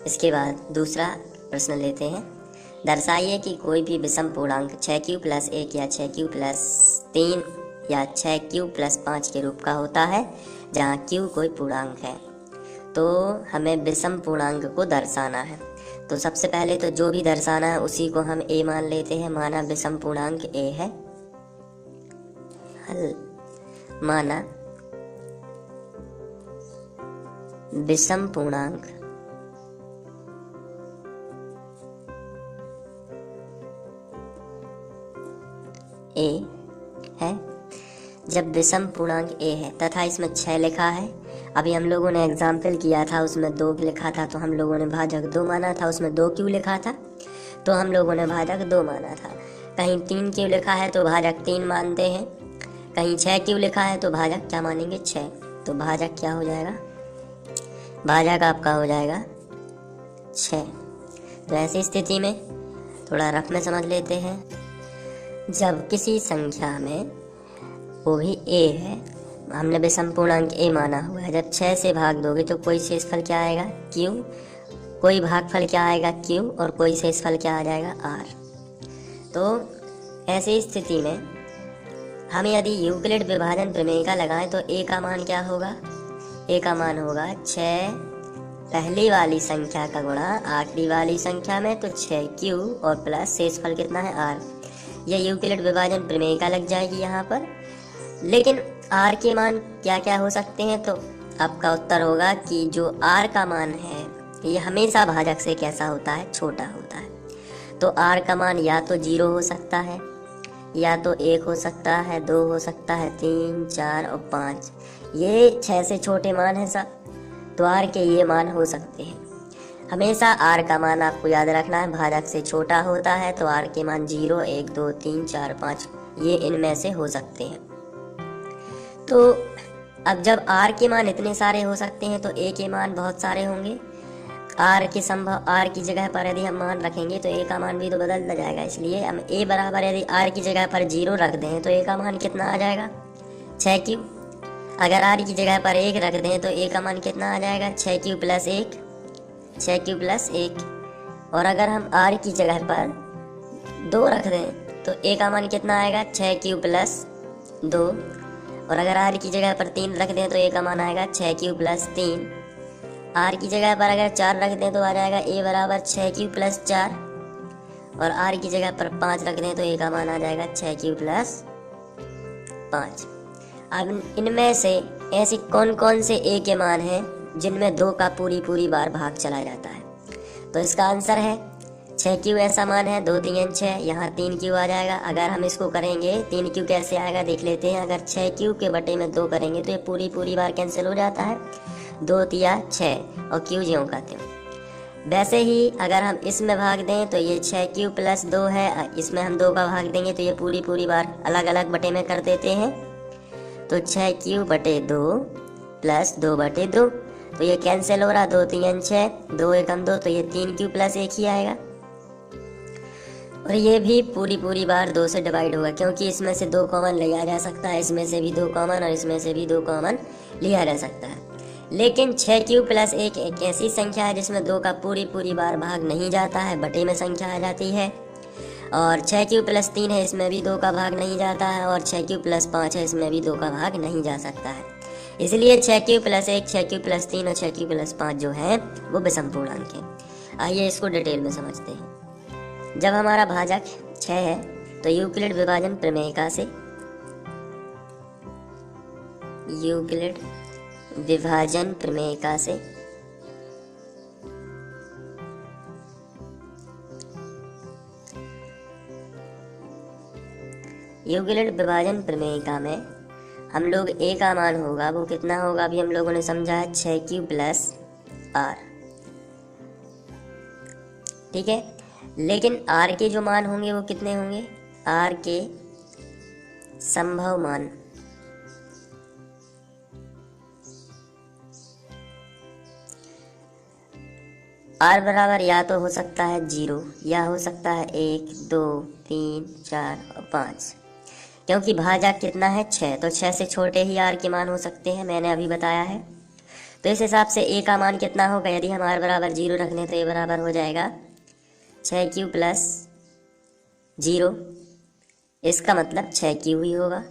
इसके बाद दूसरा प्रश्न लेते हैं। दर्शाइए कि कोई भी विषम पूर्णांक 6q प्लस 1 या 6q प्लस 3 या 6q प्लस 5 के रूप का होता है जहाँ q कोई पूर्णांक है। तो हमें विषम पूर्णांक को दर्शाना है। तो सबसे पहले तो जो भी दर्शाना है उसी को हम a मान लेते हैं। माना विषम पूर्णांक a है, हल माना विषम पूर्णांक a है। जब विषम पूर्णांक a है तथा इसमें 6 लिखा है, अभी हम लोगों ने एग्जाम्पल किया था उसमें 2 लिखा था तो हम लोगों ने भाजक 2 माना था। उसमें 2 क्यों लिखा था तो हम लोगों ने भाजक 2 माना था। कहीं 3 क्यों लिखा है तो भाजक 3 मानते हैं। कहीं 6 क्यों लिखा है तो भाजक क्या मानेंगे 6। तो भाजक क्या हो जाएगा, भाजक आपका हो जाएगा 6। तो ऐसी स्थिति में थोड़ा रफ में समझ लेते हैं। जब किसी संख्या में वो भी a है, हमने विषम पूर्णांक a माना हुआ है, जब 6 से भाग दोगे तो कोई शेषफल क्या आएगा q, कोई भागफल क्या आएगा q और कोई शेषफल क्या आ जाएगा r। तो ऐसी स्थिति में हम यदि यूक्लिड विभाजन प्रमेय का लगाएं तो a का मान क्या होगा, a का मान होगा 6 पहली वाली संख्या का गुणा आखिरी वाली संख्या में, तो 6q और प्लस शेषफल कितना है r। यह यूक्लिड विभाजन प्रमेय का लग जाएगी यहाँ पर। लेकिन r के मान क्या क्या हो सकते हैं, तो आपका उत्तर होगा कि जो r का मान है ये हमेशा भाजक से कैसा होता है, छोटा होता है। तो r का मान या तो 0 हो सकता है, या तो 1 हो सकता है, 2 हो सकता है, 3, 4 और 5। ये 6 से छोटे मान है सब, तो r के ये मान हो सकते हैं। हमेशा r का मान आपको याद रखना है भाजक से छोटा होता है। तो r के मान 0, 1, 2, 3, 4, 5 ये इनमें से हो सकते हैं। तो अब जब r के मान इतने सारे हो सकते हैं तो a के मान बहुत सारे होंगे। r की जगह पर यदि हम मान रखेंगे तो a का मान भी तो बदलता जाएगा। इसलिए हम a बराबर यदि r की जगह पर 0 रख दें तो a का मान कितना आ जाएगा 6q। अगर r की जगह पर 1 रख दें तो a का मान कितना आ जाएगा 6q प्लस 1, 6q प्लस 1। और अगर हम r की जगह पर 2 रख दें तो a का मान कितना आएगा 6q प्लस 2। और अगर r की जगह पर 3 रख दें तो a का मान आएगा 6q प्लस 3। r की जगह पर अगर 4 रख दें तो आ जाएगा a बराबर 6q प्लस 4। और r की जगह पर 5 रख दें तो a का मान आ जाएगा 6q प्लस 5। अब इनमें से ऐसे कौन कौन से a के मान हैं जिनमें 2 का पूरी बार भाग चला जाता है। तो इसका आंसर है 6q ऐसा मान है, 2 3 6, यहाँ 3q आ जाएगा। अगर हम इसको करेंगे 3q कैसे आएगा देख लेते हैं। अगर 6q के बटे में 2 करेंगे तो ये पूरी बार कैंसिल हो जाता है, 2 तिया 6 और q ज्यों का त्यों। वैसे ही अगर हम इसमें भाग दें तो ये 6q प्लस 2 है, इसमें हम 2 का भाग देंगे तो ये पूरी बार अलग अलग बटे में कर देते हैं। तो 6q बटे 2 प्लस 2 बटे 2, तो ये कैंसिल हो रहा, 2 3 6, 2 1 2, तो ये 3q प्लस 1 ही आएगा। और ये भी पूरी बार 2 से डिवाइड होगा, क्योंकि इसमें से 2 कॉमन लिया जा सकता है, इसमें से भी 2 कॉमन और इसमें से भी 2 कॉमन लिया जा सकता है। लेकिन 6q प्लस 1 एक ऐसी संख्या है जिसमें 2 का पूरी बार भाग नहीं जाता है, बटे में संख्या आ जाती है। और 6q प्लस 3 है, इसमें भी 2 का भाग नहीं जाता है। और 6q प्लस 5 है, इसमें भी 2 का भाग नहीं जा सकता है। इसलिए 6q प्लस 1, 6q प्लस 3 और 6q प्लस 5 जो है वो विषम पूर्णांक है। आइए इसको डिटेल में समझते हैं। जब हमारा भाजक 6 है तो यूक्लिड विभाजन प्रमेय से यूक्लिड विभाजन प्रमेय से यूक्लिड विभाजन प्रमेय में हम लोग a का मान होगा वो कितना होगा, अभी हम लोगों ने समझा है 6q प्लस r, ठीक है। लेकिन r के जो मान होंगे वो कितने होंगे, r के संभव मान r बराबर या तो हो सकता है 0 या हो सकता है 1, 2, 3, 4 और 5। क्योंकि भाजक कितना है 6, तो 6 से छोटे ही r के मान हो सकते हैं, मैंने अभी बताया है। तो इस हिसाब से ए का मान कितना होगा, यदि हम आर बराबर 0 रख लें तो ए बराबर हो जाएगा 6q प्लस 0। इसका मतलब 6q ही होगा।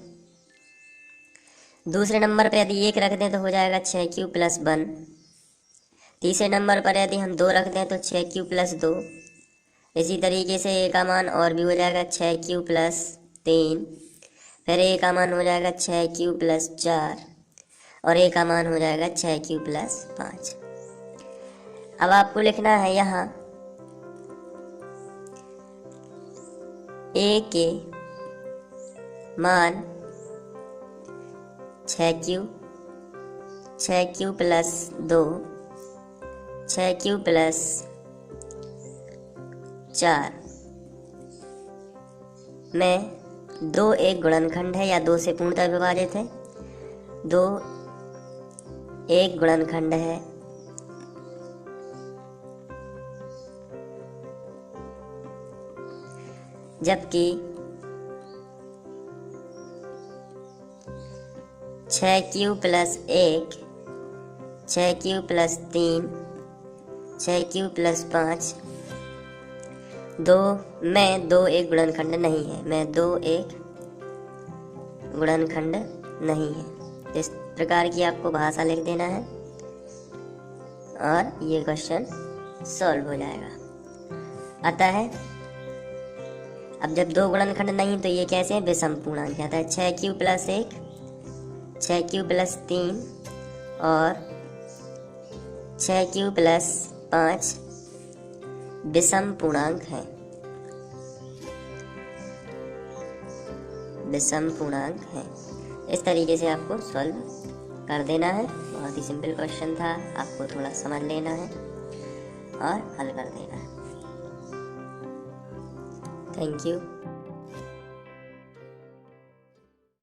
दूसरे नंबर पर यदि 1 रख दें तो हो जाएगा 6q प्लस 1। तीसरे नंबर पर यदि हम 2 रख दें तो 6q प्लस 2। इसी तरीके से ए का मान और भी हो जाएगा 6q प्लस 3। फिर ए का मान हो जाएगा 6q प्लस 4 और ए का मान हो जाएगा 6q प्लस 5। अब आपको लिखना है यहाँ ए के मान 6q प्लस 2, 6q प्लस 4 में 2 एक गुणनखंड है या 2 से पूर्णतः विभाजित है। 2 एक गुणनखंड है जबकि 6q plus 1, 6q plus 3, 6q plus 5 2 में 2 एक गुणनखंड नहीं है, में 2 एक गुणनखंड नहीं है। इस प्रकार की आपको भाषा लिख देना है और ये क्वेश्चन सॉल्व हो जाएगा। अतः अब जब 2 गुणनखंड नहीं तो ये कैसे है, विषम पूर्णांक कहता है। 6q प्लस 1, 6q प्लस 3 और 6q प्लस 5 विषम पूर्णांक है, विषम पूर्णांक है। इस तरीके से आपको सॉल्व कर देना है। बहुत ही सिंपल क्वेश्चन था, आपको थोड़ा समझ लेना है और हल कर देना है। Thank you.